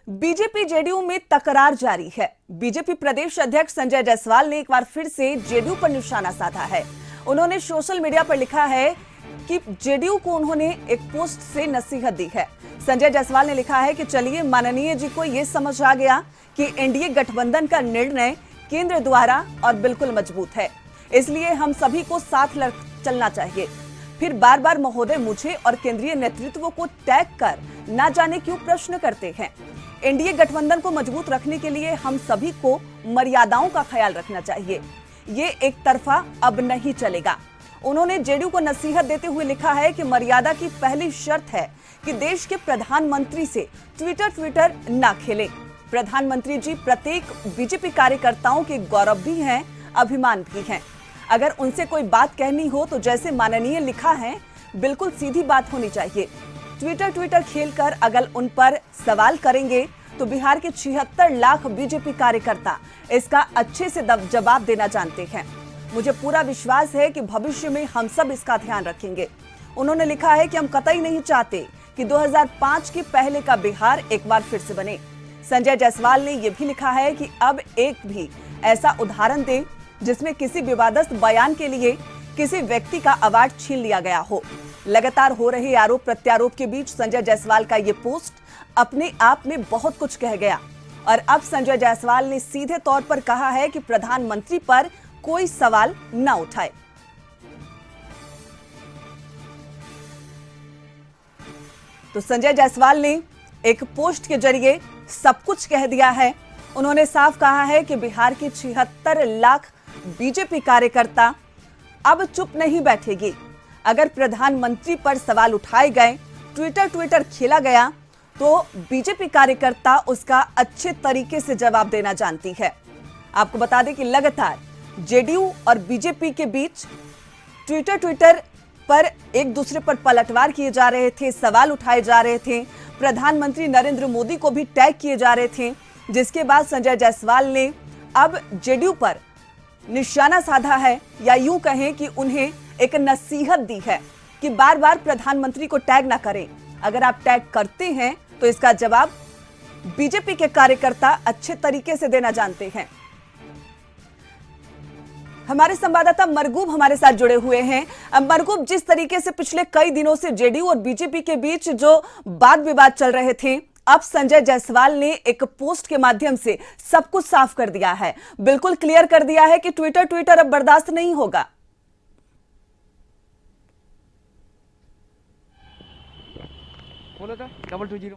BJP JDU में तकरार जारी है। बीजेपी प्रदेश अध्यक्ष संजय जायसवाल ने एक बार फिर से जेडीयू पर निशाना साधा है। उन्होंने सोशल मीडिया पर लिखा है कि जेडीयू को उन्होंने एक पोस्ट से नसीहत दी है। संजय जायसवाल ने लिखा है कि चलिए, माननीय जी को यह समझ आ गया कि एनडीए गठबंधन का निर्णय केंद्र द्वारा और बिल्कुल मजबूत है, इसलिए हम सभी को साथ चलना चाहिए। फिर बार बार महोदय मुझे और केंद्रीय नेतृत्व को टैग कर ना जाने क्यों प्रश्न करते हैं। एनडीए गठबंधन को मजबूत रखने के लिए हम सभी को मर्यादाओं का ख्याल रखना चाहिए। ये एक तरफा अब नहीं चलेगा। उन्होंने जेडीयू को नसीहत देते हुए लिखा है कि मर्यादा की पहली शर्त है कि देश के प्रधानमंत्री से ट्विटर ना खेलें। प्रधानमंत्री जी प्रत्येक बीजेपी कार्यकर्ताओं के गौरव भी हैं, अभिमान भी हैं। अगर उनसे कोई बात कहनी हो तो जैसे माननीय लिखा है, बिल्कुल सीधी बात होनी चाहिए। ट्विटर खेलकर अगर उन पर सवाल करेंगे तो बिहार के 76 लाख बीजेपी कार्यकर्ता इसका अच्छे से जवाब देना जानते हैं। मुझे पूरा विश्वास है कि भविष्य में हम सब इसका ध्यान रखेंगे। उन्होंने लिखा है कि हम कतई नहीं चाहते कि 2005 के पहले का बिहार एक बार फिर से बने। संजय जायसवाल ने यह भी लिखा है कि अब एक भी ऐसा उदाहरण दें जिसमें किसी विवादित बयान के लिए किसी व्यक्ति का अवार्ड छीन लिया गया हो। लगातार हो रहे आरोप प्रत्यारोप के बीच संजय जायसवाल का यह पोस्ट अपने आप में बहुत कुछ कह गया और अब संजय जायसवाल ने सीधे तौर पर कहा है कि प्रधानमंत्री पर कोई सवाल न उठाए। तो संजय जायसवाल ने एक पोस्ट के जरिए सब कुछ कह दिया है। उन्होंने साफ कहा है कि बिहार के 76 लाख बीजेपी कार्यकर्ता अब चुप नहीं बैठेगी। अगर प्रधानमंत्री पर सवाल उठाए गए, ट्विटर खेला गया, तो बीजेपी कार्यकर्ता उसका अच्छे तरीके से जवाब देना जानती है। आपको बता दें कि लगातार जेडीयू और बीजेपी के बीच ट्विटर पर एक दूसरे पर पलटवार किए जा रहे थे, सवाल उठाए जा रहे थे। प्रधानमंत्री नरेंद्र मोदी को भी टैग किए जा रहे थे, जिसके बाद संजय जायसवाल ने अब जेडीयू पर निशाना साधा है, या यूं कहें कि उन्हें एक नसीहत दी है कि बार बार प्रधानमंत्री को टैग ना करें। अगर आप टैग करते हैं तो इसका जवाब बीजेपी के कार्यकर्ता अच्छे तरीके से देना जानते हैं। हमारे संवाददाता मरगूब हमारे साथ जुड़े हुए हैं। मरगूब, जिस तरीके से पिछले कई दिनों से जेडीयू और बीजेपी के बीच जो वाद विवाद चल रहे थे, अब संजय जायसवाल ने एक पोस्ट के माध्यम से सब कुछ साफ कर दिया है, बिल्कुल क्लियर कर दिया है कि ट्विटर अब बर्दाश्त नहीं होगा। बोलो था 220।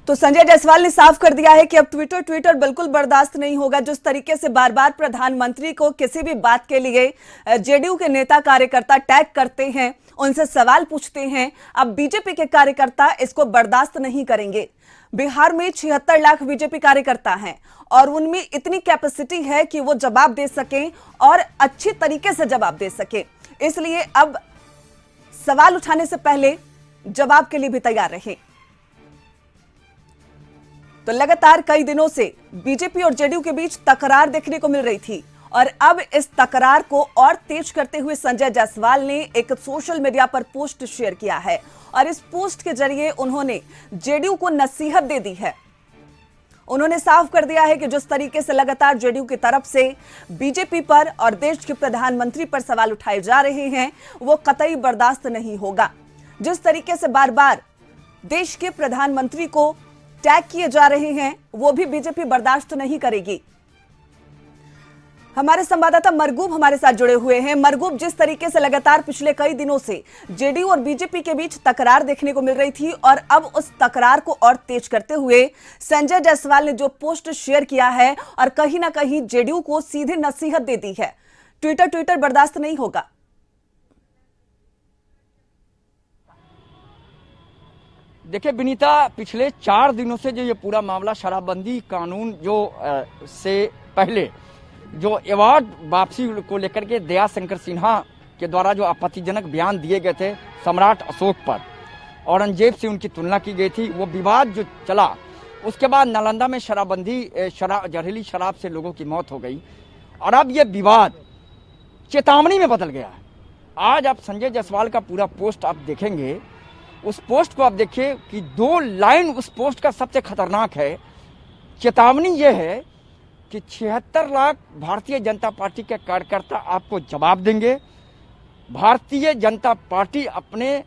तो संजय जायसवाल ने साफ कर दिया है कि अब ट्विटर बिल्कुल बर्दाश्त नहीं होगा। जिस तरीके से बार बार प्रधानमंत्री को किसी भी बात के लिए जेडीयू के नेता कार्यकर्ता टैग करते हैं, उनसे सवाल पूछते हैं, अब बीजेपी के कार्यकर्ता इसको बर्दाश्त नहीं करेंगे। बिहार में 76 लाख बीजेपी कार्यकर्ता हैं और उनमें इतनी कैपेसिटी है कि वो जवाब दे सकें और अच्छी तरीके से जवाब दे सके। इसलिए अब सवाल उठाने से पहले जवाब के लिए भी तैयार रहे। तो लगातार कई दिनों से बीजेपी और जेडीयू के बीच तकरार देखने को मिल रही थी और अब इस तकरार को और तेज करते हुए संजय जायसवाल ने एक सोशल मीडिया पर पोस्ट शेयर किया है और इस पोस्ट के जरिए उन्होंने जेडीयू को नसीहत दे दी है। उन्होंने साफ कर दिया है कि जिस तरीके से लगातार जेडीयू की तरफ से बीजेपी पर और देश के प्रधानमंत्री पर सवाल उठाए जा रहे हैं, वो कतई बर्दाश्त नहीं होगा। जिस तरीके से बार बार देश के प्रधानमंत्री को टैग किए जा रहे हैं, वो भी बीजेपी बर्दाश्त नहीं करेगी। हमारे संवाददाता मरगूब हमारे साथ जुड़े हुए हैं। मरगूब, जिस तरीके से लगातार पिछले कई दिनों से जेडीयू और बीजेपी के बीच तकरार देखने को मिल रही थी और अब उस तकरार को और तेज करते हुए संजय जायसवाल ने जो पोस्ट शेयर किया है और कहीं ना कहीं जेडीयू को सीधे नसीहत दे दी है, ट्विटर बर्दाश्त नहीं होगा। देखिए विनीता, पिछले 4 दिनों से जो ये पूरा मामला शराबबंदी कानून से पहले जो अवार्ड वापसी को लेकर के दया शंकर सिन्हा के द्वारा जो आपत्तिजनक बयान दिए गए थे सम्राट अशोक पर, औरंगजेब से उनकी तुलना की गई थी, वो विवाद जो चला, उसके बाद नालंदा में जहरीली शराब से लोगों की मौत हो गई और अब ये विवाद चेतावनी में बदल गया है। आज आप संजय जायसवाल का पूरा पोस्ट आप देखेंगे, उस पोस्ट को आप देखिए कि 2 लाइन उस पोस्ट का सबसे खतरनाक है। चेतावनी यह है कि 76 लाख भारतीय जनता पार्टी के कार्यकर्ता आपको जवाब देंगे। भारतीय जनता पार्टी अपने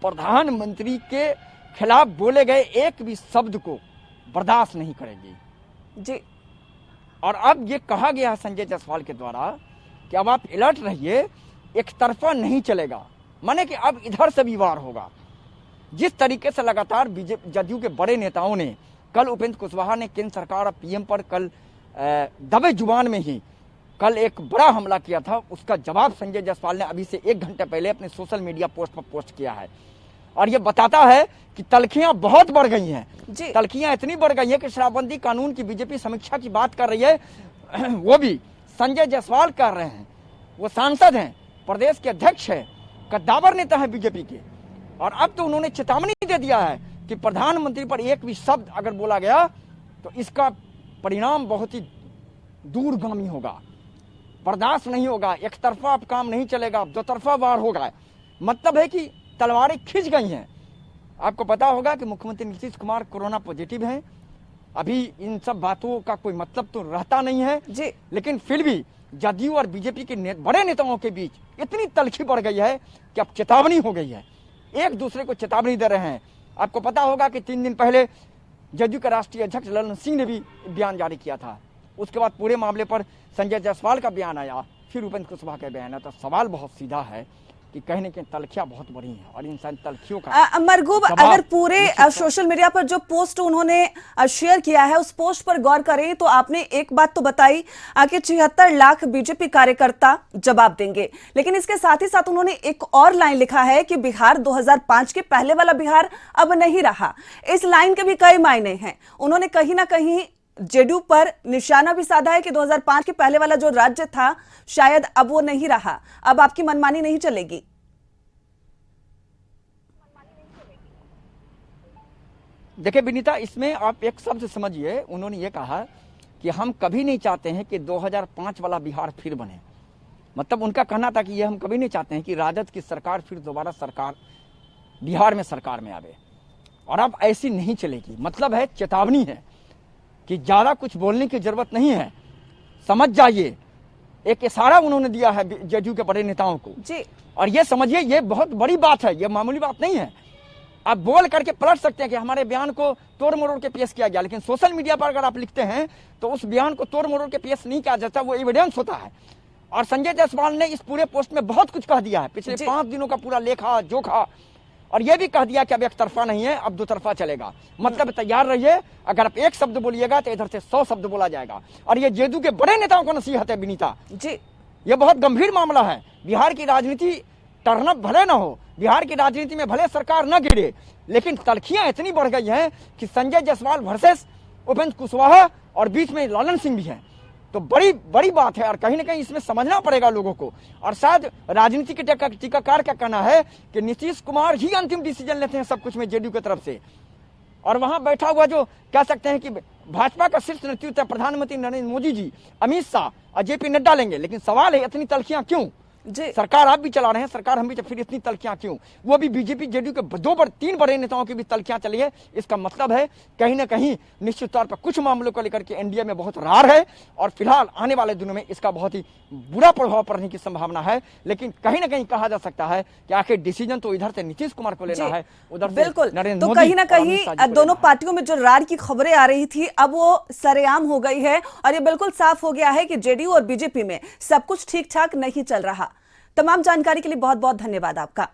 प्रधानमंत्री के खिलाफ बोले गए एक भी शब्द को बर्दाश्त नहीं करेगी जी। और अब ये कहा गया है संजय जायसवाल के द्वारा कि अब आप अलर्ट रहिए, एक तरफा नहीं चलेगा, माने कि अब इधर से भी वार होगा। जिस तरीके से लगातार बीजेपी जदयू के बड़े नेताओं ने, कल उपेंद्र कुशवाहा ने केंद्र सरकार और पीएम पर कल दबे जुबान में ही कल एक बड़ा हमला किया था, उसका जवाब संजय जायसवाल ने अभी से 1 घंटे पहले अपने सोशल मीडिया पोस्ट पर पोस्ट किया है। और ये बताता है कि तलखियां बहुत बढ़ गई हैं। तलखियां इतनी बढ़ गई है कि शराबबंदी कानून की बीजेपी समीक्षा की बात कर रही है, वो भी संजय जायसवाल कर रहे हैं। वो सांसद हैं, प्रदेश के अध्यक्ष है, कद्दावर नेता है बीजेपी के। और अब तो उन्होंने चेतावनी दे दिया है कि प्रधानमंत्री पर एक भी शब्द अगर बोला गया तो इसका परिणाम बहुत ही दूरगामी होगा, बर्दाश्त नहीं होगा, एक तरफा अब काम नहीं चलेगा, 2 तरफा वार होगा। मतलब है कि तलवारें खिंच गई हैं। आपको पता होगा कि मुख्यमंत्री नीतीश कुमार कोरोना पॉजिटिव हैं। अभी इन सब बातों का कोई मतलब तो रहता नहीं है जी, लेकिन फिर भी जदयू और बीजेपी के बड़े नेताओं के बीच इतनी तलखी बढ़ गई है कि अब चेतावनी हो गई है, एक दूसरे को चेतावनी दे रहे हैं। आपको पता होगा कि 3 दिन पहले जदयू के राष्ट्रीय अध्यक्ष ललन सिंह ने भी बयान जारी किया था। उसके बाद पूरे मामले पर संजय जायसवाल का बयान आया, फिर उपेंद्र कुशवाहा का बयान आया। तो सवाल बहुत सीधा है कि कहने की तलखियां बहुत बड़ी हैं और इन तलखियों का मरगूब, अगर पूरे सोशल मीडिया पर जो पोस्ट उन्होंने शेयर किया है उस पोस्ट पर गौर करें तो आपने एक बात तो बताई कि 76 लाख बीजेपी कार्यकर्ता जवाब देंगे, लेकिन इसके साथ ही साथ उन्होंने एक और लाइन लिखा है कि बिहार 2005 के पहले वाला बिहार अब नहीं रहा। इस लाइन के भी कई मायने हैं। उन्होंने कहीं ना कहीं जेडीयू पर निशाना भी साधा है कि 2005 के पहले वाला जो राज्य था शायद अब वो नहीं रहा, अब आपकी मनमानी नहीं चलेगी। देखिए विनीता, इसमें आप एक शब्द समझिए, उन्होंने ये कहा कि हम कभी नहीं चाहते हैं कि 2005 वाला बिहार फिर बने। मतलब उनका कहना था कि ये हम कभी नहीं चाहते हैं कि राजद की सरकार फिर दोबारा सरकार बिहार में सरकार में आवे, और अब ऐसी नहीं चलेगी। मतलब है, चेतावनी है कि ज्यादा कुछ बोलने की जरूरत नहीं है, समझ जाइए। एक इशारा उन्होंने दिया है जदयू के बड़े नेताओं को जी। और ये समझिए, ये बहुत बड़ी बात है, ये मामूली बात नहीं है। आप बोल करके पलट सकते हैं कि हमारे बयान को तोड़ मरोड़ के पेश किया गया, लेकिन सोशल मीडिया पर अगर आप लिखते हैं तो उस बयान को तोड़ मरोड़ के पेश नहीं किया जाता, वो एविडेंस होता है। और संजय जायसवाल ने इस पूरे पोस्ट में बहुत कुछ कह दिया है, पिछले 5 दिनों का पूरा लेखा जोखा, और ये भी कह दिया कि अब एक तरफा नहीं है, अब 2 तरफा चलेगा। मतलब तैयार रहिए, अगर आप एक शब्द बोलिएगा तो इधर से 100 शब्द बोला जाएगा। और ये जेडीयू के बड़े नेताओं को नसीहत है विनीता जी, ये बहुत गंभीर मामला है। बिहार की राजनीति टर्नअप भले ना हो, बिहार की राजनीति में भले सरकार न गिरे, लेकिन तलखियां इतनी बढ़ गई हैं कि संजय जायसवाल वर्सेस उपेंद्र कुशवाहा और बीच में ललन सिंह भी हैं। तो बड़ी बड़ी बात है और कहीं ना कहीं इसमें समझना पड़ेगा लोगों को। और शायद राजनीति के टीकाकार का कहना है कि नीतीश कुमार ही अंतिम डिसीजन लेते हैं सब कुछ में जेडीयू की तरफ से, और वहां बैठा हुआ जो कह सकते हैं कि भाजपा का शीर्ष नेतृत्व प्रधानमंत्री नरेंद्र मोदी जी, अमित शाह और जेपी नड्डा लेंगे। लेकिन सवाल है, इतनी तलखियां क्यों? सरकार आप भी चला रहे हैं, सरकार हम भी, तो फिर इतनी तलखियां क्यों? वो भी बीजेपी जेडीयू के 3 बड़े नेताओं की भी तलखियां चली है। इसका मतलब है कहीं ना कहीं निश्चित तौर पर कुछ मामलों को लेकर के एनडीए में बहुत रार है, और फिलहाल आने वाले दिनों में इसका बहुत ही बुरा प्रभाव पड़ने की संभावना है। लेकिन कहीं ना कहीं कहा जा सकता है कि आखिर डिसीजन तो इधर से नीतीश कुमार को लेना है, उधर बिल्कुल। तो कहीं ना कहीं दोनों पार्टियों में जो रार की खबरें आ रही थी अब वो सरेआम हो गई है, और ये बिल्कुल साफ हो गया है कि जेडीयू और बीजेपी में सब कुछ ठीक ठाक नहीं चल रहा। तमाम जानकारी के लिए बहुत बहुत धन्यवाद आपका।